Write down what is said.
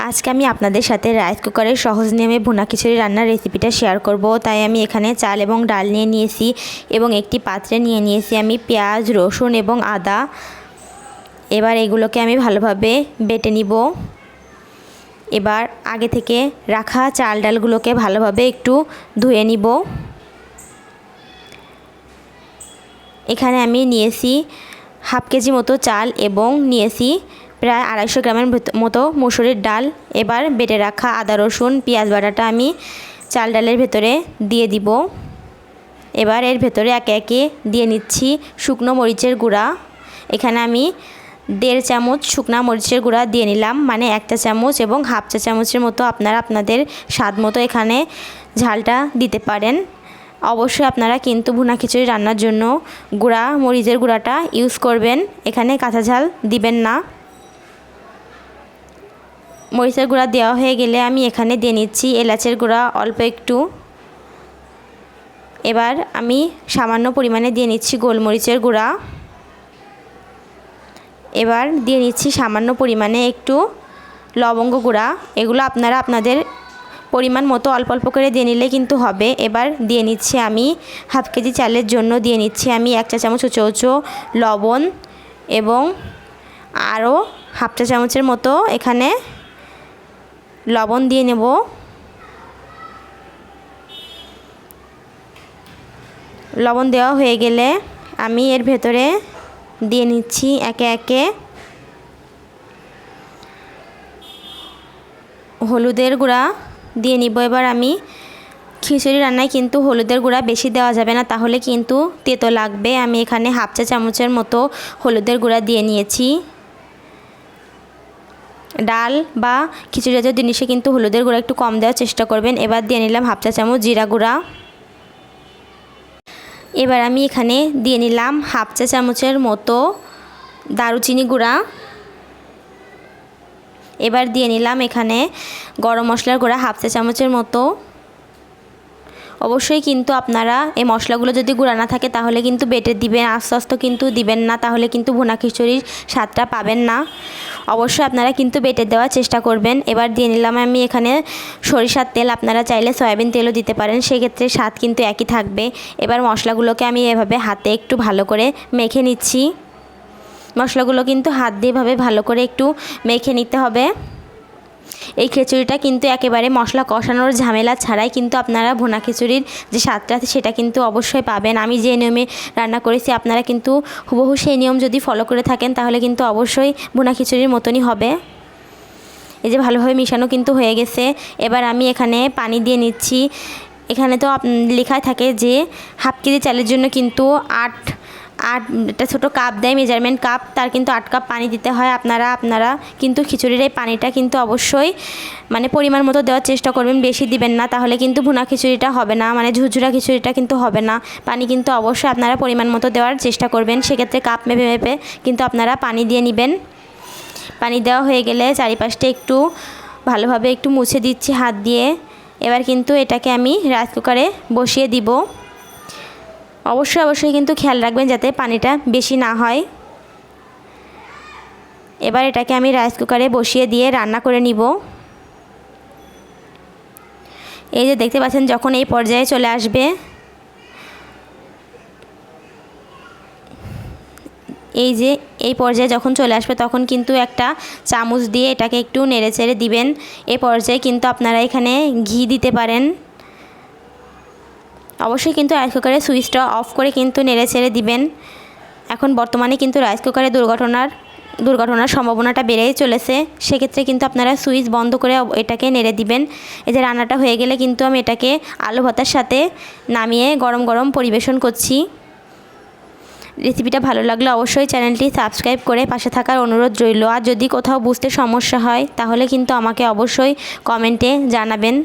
আজকে আমি আপনাদের সাথে রাইস কুকারের সহজ নিয়মে ভুনা খিচুড়ি রান্নার রেসিপিটা শেয়ার করব। তাই আমি এখানে চাল এবং ডাল নিয়ে নিয়েছি এবং একটি পাত্রে নিয়ে নিয়েছি আমি পেঁয়াজ, রসুন এবং আদা। এবার এগুলোকে আমি ভালোভাবে বেটে নিব। এবার আগে থেকে রাখা চাল ডালগুলোকে ভালোভাবে একটু ধুয়ে নিব। এখানে আমি নিয়েছি হাফ কেজি মতো চাল এবং নিয়েছি প্রায় 250 গ্রামের মতো মসুরির ডাল। এবার বেটে রাখা আদা, রসুন, পেঁয়াজ বাটাটা আমি চাল ডালের ভেতরে দিয়ে দিব। এবার এর ভেতরে একে একে দিয়ে নিচ্ছি শুকনো মরিচের গুঁড়া। এখানে আমি 1.5 চামচ শুকনো মরিচের গুঁড়া দিয়ে নিলাম, মানে 1 চা চামচ, এবং হাফ চা চামচের মতো আপনারা আপনাদের স্বাদ মতো এখানে ঝালটা দিতে পারেন। অবশ্যই আপনারা কিন্তু ভুনা খিচুড়ি রান্নার জন্য মরিচের গুঁড়াটা ইউজ করবেন, এখানে কাঁচা ঝাল দিবেন না। মরিচের গুঁড়া দেওয়া হয়ে গেলে আমি এখানে দিয়ে নিচ্ছি এলাচের গুঁড়া অল্প একটু। এবার আমি সামান্য পরিমাণে দিয়ে নিচ্ছি গোলমরিচের গুঁড়া। এবার দিয়ে নিচ্ছি সামান্য পরিমাণে একটু লবঙ্গ গুঁড়া। এগুলো আপনারা আপনাদের পরিমাণ মতো অল্প অল্প করে দিয়ে নিলে কিন্তু হবে। এবার দিয়ে নিচ্ছি আমি হাফ কেজি চালের জন্য দিয়ে নিচ্ছি আমি 1 চা চামচ উঁচু লবণ এবং আরও হাফ চা চামচের মতো এখানে লবণ দিয়ে নেব। লবণ দেওয়া হয়ে গেলে আমি এর ভেতরে দিয়ে নিচ্ছি একে একে হলুদের গুঁড়া দিয়ে নিব। এবার আমি খিচুড়ি রান্নায় কিন্তু হলুদের গুঁড়া বেশি দেওয়া যাবে না, তাহলে কিন্তু তেতো লাগবে। আমি এখানে হাফ চা চামচের মতো হলুদের গুঁড়া দিয়ে নিয়েছি। ডাল বা খিচুড়ি জাতীয় জিনিসে কিন্তু হলুদের গুঁড়া একটু কম দেওয়ার চেষ্টা করবেন। এবার দিয়ে নিলাম হাফ চা চামচ জিরা গুঁড়া। এবার আমি এখানে দিয়ে নিলাম হাফ চা চামচের মতো দারুচিনি গুঁড়া। এবার দিয়ে নিলাম এখানে গরম মশলার গুঁড়া হাফ চা চামচের মতো। অবশ্যই কিন্তু আপনারা এই মশলাগুলো যদি গুঁড়া না থাকে তাহলে কিন্তু বেটে দিবেন, আস্তে আস্তে কিন্তু দিবেন না, তাহলে কিন্তু ভুনা খিচুড়ির স্বাদটা পাবেন না। অবশ্যই আপনারা কিন্তু বেটে দেওয়ার চেষ্টা করবেন। এবার দিয়ে নিলাম আমি এখানে সরিষার তেল, আপনারা চাইলে সয়াবিন তেলও দিতে পারেন, সেক্ষেত্রে স্বাদ কিন্তু একই থাকবে। এবার মশলাগুলোকে আমি এভাবে হাতে একটু ভালো করে মেখে নিচ্ছি। মশলাগুলো কিন্তু হাত দিয়ে এভাবে ভালো করে একটু মেখে নিতে হবে। এই খিচুড়িটা কিন্তু একেবারে মশলা কষানোর ঝামেলা ছাড়াই কিন্তু আপনারা ভুনা খিচুড়ির যে স্বাদটা আছে সেটা কিন্তু অবশ্যই পাবেন। আমি যে নিয়মে রান্না করেছি আপনারা কিন্তু হুবহু সেই নিয়ম যদি ফলো করে থাকেন তাহলে কিন্তু অবশ্যই ভুনা খিচুড়ির মতনই হবে। এই যে ভালোভাবে মিশানো কিন্তু হয়ে গেছে। এবার আমি এখানে পানি দিয়ে নিচ্ছি। এখানে তো লেখাই থাকে যে হাফ কেজি চালের জন্য কিন্তু আটটা ছোটো কাপ দেয়, মেজারমেন্ট কাপ, তার কিন্তু 8 কাপ পানি দিতে হয়। আপনারা কিন্তু খিচুড়ির এই পানিটা কিন্তু অবশ্যই মানে পরিমাণ মতো দেওয়ার চেষ্টা করবেন, বেশি দিবেন না, তাহলে কিন্তু ভুনা খিচুড়িটা হবে না, মানে ঝুরঝুরা খিচুড়িটা কিন্তু হবে না। পানি কিন্তু অবশ্যই আপনারা পরিমাণ মতো দেওয়ার চেষ্টা করবেন, সেক্ষেত্রে কাপ মেপে মেপে কিন্তু আপনারা পানি দিয়ে নেবেন। পানি দেওয়া হয়ে গেলে চারিপাশটা একটু ভালোভাবে একটু মুছে দিচ্ছি হাত দিয়ে। এবার কিন্তু এটাকে আমি রাইস কুকারে বসিয়ে দিব। অবশ্যই কিন্তু খেয়াল রাখবেন যাতে পানিটা বেশি না হয়। এবার এটাকে আমি রাইস কুকারে বসিয়ে দিয়ে রান্না করে নিব। এই যে দেখতে পাচ্ছেন যখন এই পর্যায়ে চলে আসবে, এই যে এই পর্যায়ে যখন চলে আসবে তখন কিন্তু একটা চামচ দিয়ে এটাকে একটু নেড়ে চেড়ে দিবেন। এই পর্যায়ে কিন্তু আপনারা এখানে ঘি দিতে পারেন। অবশ্যই কিন্তু রাইস কুকারের সুইচটা অফ করে কিন্তু নেড়ে ছেড়ে দিবেন। এখন বর্তমানে কিন্তু রাইস কুকারে দুর্ঘটনার সম্ভাবনাটা বেড়েই চলেছে, সেক্ষেত্রে কিন্তু আপনারা সুইচ বন্ধ করে এটাকে নেড়ে দিবেন। এই যে রান্নাটা হয়ে গেলে কিন্তু আমি এটাকে আলু ভাতার সাথে নামিয়ে গরম গরম পরিবেশন করছি। রেসিপিটা ভালো লাগলে অবশ্যই চ্যানেলটি সাবস্ক্রাইব করে পাশে থাকার অনুরোধ রইল। আর যদি কোথাও বুঝতে সমস্যা হয় তাহলে কিন্তু আমাকে অবশ্যই কমেন্টে জানাবেন।